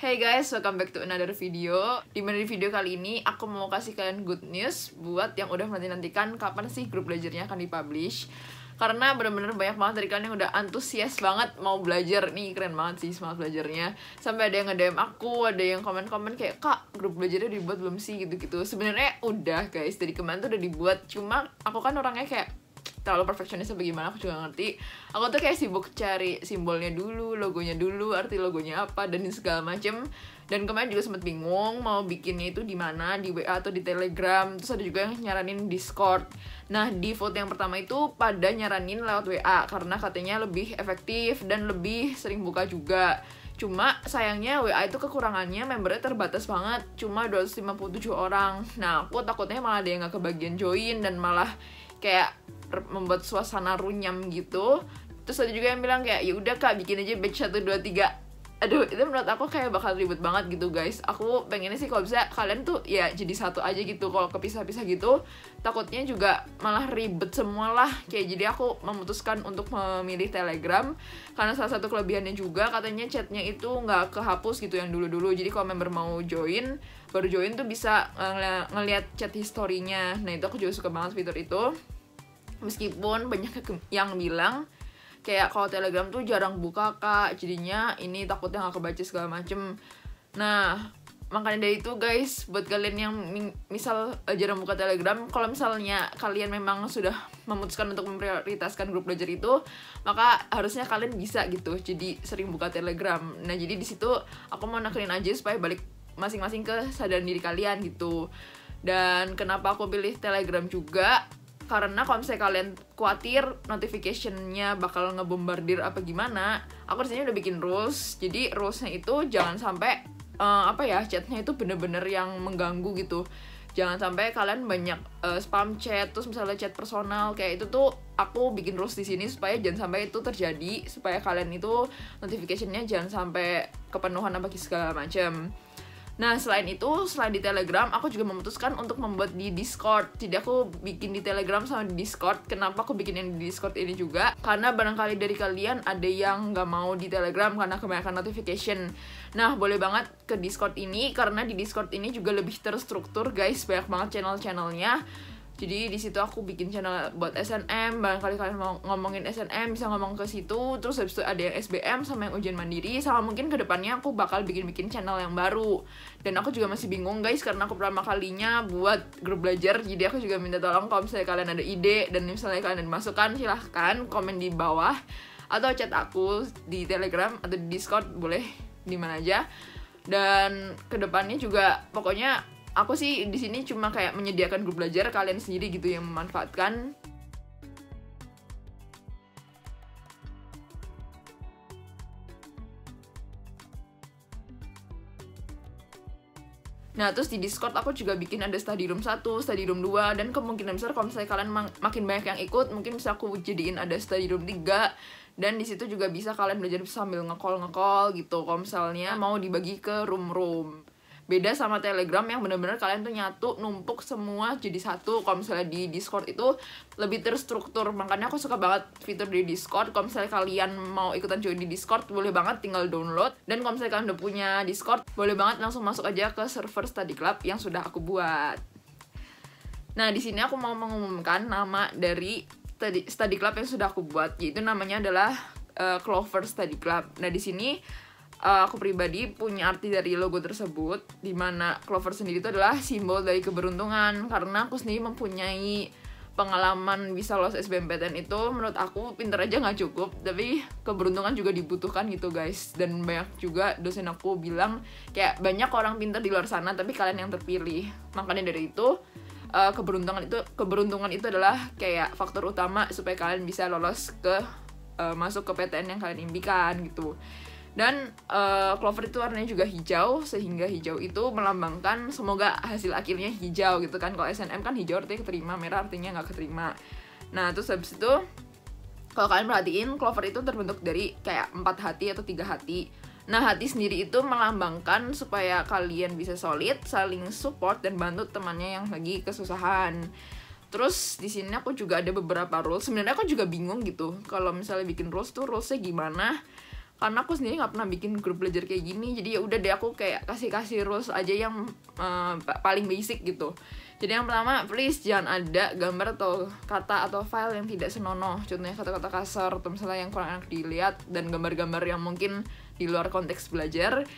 Hey guys, welcome back to another video. Di video kali ini aku mau kasih kalian good news buat yang udah menanti-nantikan kapan sih grup belajarnya akan dipublish. Karena bener-bener banyak banget dari kalian yang udah antusias banget mau belajar. Nih keren banget sih semangat belajarnya. Sampai ada yang nge-DM aku, ada yang komen-komen kayak, "Kak, grup belajarnya dibuat belum sih?" gitu-gitu. Sebenarnya udah guys, dari kemarin tuh udah dibuat. Cuma aku kan orangnya kayak terlalu perfeksionis apa gimana, aku juga ngerti. Aku tuh kayak sibuk cari simbolnya dulu, logonya dulu, arti logonya apa, dan segala macem. Dan kemarin juga sempet bingung mau bikinnya itu di mana, di WA atau di Telegram. Terus ada juga yang nyaranin Discord. Nah, di vote yang pertama itu pada nyaranin lewat WA karena katanya lebih efektif dan lebih sering buka juga. Cuma sayangnya WA itu kekurangannya membernya terbatas banget, cuma 257 orang. Nah, aku takutnya malah ada yang gak kebagian join dan malah kayak membuat suasana runyam gitu. Terus ada juga yang bilang kayak, ya udah Kak, bikin aja batch 1, 2, 3. Aduh, itu menurut aku kayak bakal ribet banget gitu guys. Aku pengennya sih kalau bisa kalian tuh ya jadi satu aja gitu. Kalau kepisah-pisah gitu takutnya juga malah ribet semua lah. Kayak jadi aku memutuskan untuk memilih Telegram karena salah satu kelebihannya juga katanya chatnya itu nggak kehapus gitu yang dulu-dulu. Jadi kalau member mau join, baru join tuh bisa ngeliat chat historinya. Nah, itu aku juga suka banget fitur itu. Meskipun banyak yang bilang kayak kalau Telegram tuh jarang buka Kak, jadinya ini takutnya gak kebaca segala macem. Nah, makanya dari itu guys, buat kalian yang misal jarang buka Telegram, kalau misalnya kalian memang sudah memutuskan untuk memprioritaskan grup belajar itu, maka harusnya kalian bisa gitu, jadi sering buka Telegram. Nah, jadi di situ aku mau nekenin aja supaya balik masing-masing ke sadar diri kalian gitu. Dan kenapa aku pilih Telegram juga? Karena kalau misalnya kalian khawatir notification-nya bakal ngebombardir apa gimana, aku di sini udah bikin rules. Jadi rules-nya itu jangan sampai chatnya itu bener-bener yang mengganggu gitu. Jangan sampai kalian banyak spam chat, terus misalnya chat personal kayak itu tuh aku bikin rules di sini supaya jangan sampai itu terjadi, supaya kalian itu notification-nya jangan sampai kepenuhan apa segala macam. Nah, selain di Telegram, aku juga memutuskan untuk membuat di Discord. Jadi aku bikin di Telegram sama di Discord. Kenapa aku bikin yang di Discord ini juga? Karena barangkali dari kalian ada yang nggak mau di Telegram karena kebanyakan notification. Nah, boleh banget ke Discord ini, karena di Discord ini juga lebih terstruktur, guys. Banyak banget channel-channelnya. Jadi di situ aku bikin channel buat SNM, barangkali kalian mau ngomongin SNM bisa ngomong ke situ. Terus habis itu ada yang SBM sama yang ujian mandiri, sama mungkin kedepannya aku bakal bikin channel yang baru. Dan aku juga masih bingung guys, karena aku pertama kalinya buat grup belajar. Jadi aku juga minta tolong kalau misalnya kalian ada ide dan misalnya kalian ada masukan, silahkan komen di bawah atau chat aku di Telegram atau di Discord, boleh di mana aja. Dan kedepannya juga pokoknya aku sih di sini cuma kayak menyediakan grup belajar, kalian sendiri gitu yang memanfaatkan. Nah, terus di Discord aku juga bikin ada study room 1, study room 2, dan kemungkinan besar kalau misalnya kalian makin banyak yang ikut, mungkin bisa aku jadiin ada study room 3. Dan di situ juga bisa kalian belajar sambil nge-call gitu kalau misalnya mau dibagi ke room-room. Beda sama Telegram yang bener-bener kalian tuh nyatu, numpuk semua jadi satu. Kalau misalnya di Discord itu lebih terstruktur. Makanya aku suka banget fitur di Discord. Kalau misalnya kalian mau ikutan join di Discord, boleh banget tinggal download. Dan kalau misalnya kalian udah punya Discord, boleh banget langsung masuk aja ke server Study Club yang sudah aku buat. Nah, di sini aku mau mengumumkan nama dari Study Club yang sudah aku buat, yaitu namanya adalah Clover Study Club. Nah, di sini aku pribadi punya arti dari logo tersebut, dimana Clover sendiri itu adalah simbol dari keberuntungan. Karena aku sendiri mempunyai pengalaman bisa lolos SBMPTN itu, menurut aku pinter aja nggak cukup, tapi keberuntungan juga dibutuhkan gitu guys. Dan banyak juga dosen aku bilang kayak banyak orang pinter di luar sana, tapi kalian yang terpilih. Makanya dari itu keberuntungan itu adalah kayak faktor utama supaya kalian bisa lolos ke masuk ke PTN yang kalian impikan gitu. Dan Clover itu warnanya juga hijau, sehingga hijau itu melambangkan semoga hasil akhirnya hijau gitu kan. Kalau SNM kan hijau artinya keterima, merah artinya nggak keterima. Nah, terus habis itu kalau kalian perhatiin, Clover itu terbentuk dari kayak 4 hati atau 3 hati. Nah, hati sendiri itu melambangkan supaya kalian bisa solid, saling support dan bantu temannya yang lagi kesusahan. Terus di sini aku juga ada beberapa rules. Sebenarnya aku juga bingung gitu kalau misalnya bikin rules tuh rulesnya gimana, karena aku sendiri nggak pernah bikin grup belajar kayak gini. Jadi ya udah deh, aku kayak kasih rules aja yang paling basic gitu. Jadi yang pertama, please jangan ada gambar atau kata atau file yang tidak senonoh. Contohnya kata-kata kasar atau misalnya yang kurang enak dilihat, dan gambar-gambar yang mungkin di luar konteks belajar.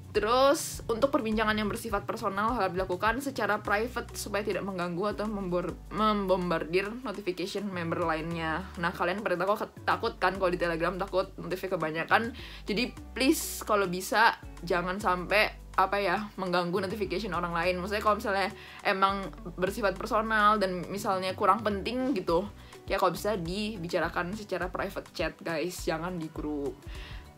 Terus untuk perbincangan yang bersifat personal harus dilakukan secara private supaya tidak mengganggu atau membombardir notification member lainnya. Nah, kalian pada takut kan kalau di Telegram, takut notifnya kebanyakan. Jadi please kalau bisa jangan sampai mengganggu notification orang lain. Maksudnya kalau misalnya emang bersifat personal dan misalnya kurang penting gitu, ya kalau bisa dibicarakan secara private chat guys, jangan di grup.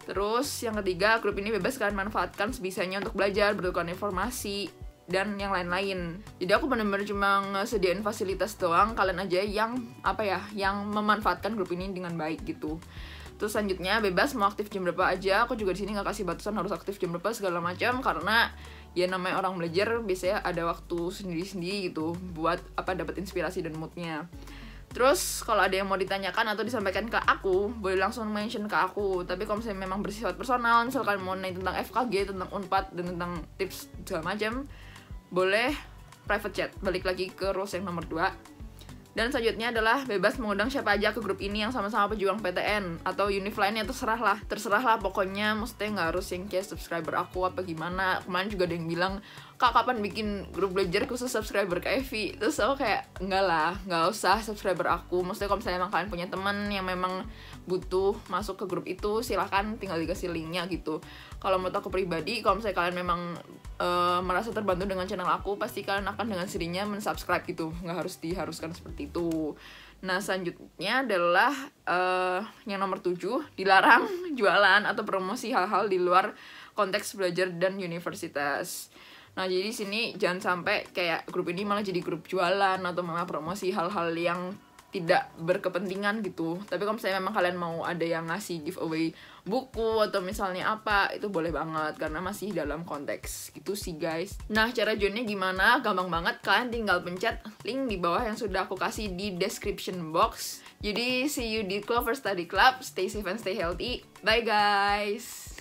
Terus yang ketiga, grup ini bebas kalian manfaatkan sebisanya untuk belajar, bertukar informasi, dan yang lain-lain. Jadi aku benar-benar cuma ngesediain fasilitas doang, kalian aja yang yang memanfaatkan grup ini dengan baik gitu. Terus selanjutnya, bebas mau aktif jam berapa aja. Aku juga di sini nggak kasih batasan harus aktif jam berapa segala macam, karena ya namanya orang belajar biasanya ada waktu sendiri-sendiri gitu buat dapat inspirasi dan moodnya. Terus kalau ada yang mau ditanyakan atau disampaikan ke aku, boleh langsung mention ke aku. Tapi kalau misalnya memang bersifat personal, misalkan mau nanya tentang FKG, tentang Unpad, dan tentang tips segala macam, boleh private chat. Balik lagi ke rules yang nomor 2. Dan selanjutnya adalah bebas mengundang siapa aja ke grup ini yang sama-sama pejuang PTN atau univ lainnya, terserah lah pokoknya. Maksudnya nggak harus yang kayak subscriber aku apa gimana. Kemarin juga ada yang bilang, Kak kapan bikin grup belajar khusus subscriber ke Evi? Terus aku kayak nggak usah subscriber aku. Maksudnya kalau misalnya emang kalian punya teman yang memang butuh masuk ke grup itu, silahkan tinggal dikasih linknya gitu. Kalau menurut aku pribadi, kalau misalnya kalian memang merasa terbantu dengan channel aku, pasti kalian akan dengan sendirinya mensubscribe gitu, nggak harus diharuskan seperti itu. Nah selanjutnya adalah yang nomor 7, dilarang jualan atau promosi hal-hal di luar konteks belajar dan universitas. Nah jadi sini jangan sampai kayak grup ini malah jadi grup jualan atau malah promosi hal-hal yang tidak berkepentingan gitu. Tapi kalau misalnya memang kalian mau ada yang ngasih giveaway buku atau misalnya apa, itu boleh banget karena masih dalam konteks gitu sih guys. Nah cara joinnya gimana? Gampang banget, kalian tinggal pencet link di bawah yang sudah aku kasih di description box. Jadi see you di Clover Study Club. Stay safe and stay healthy. Bye guys.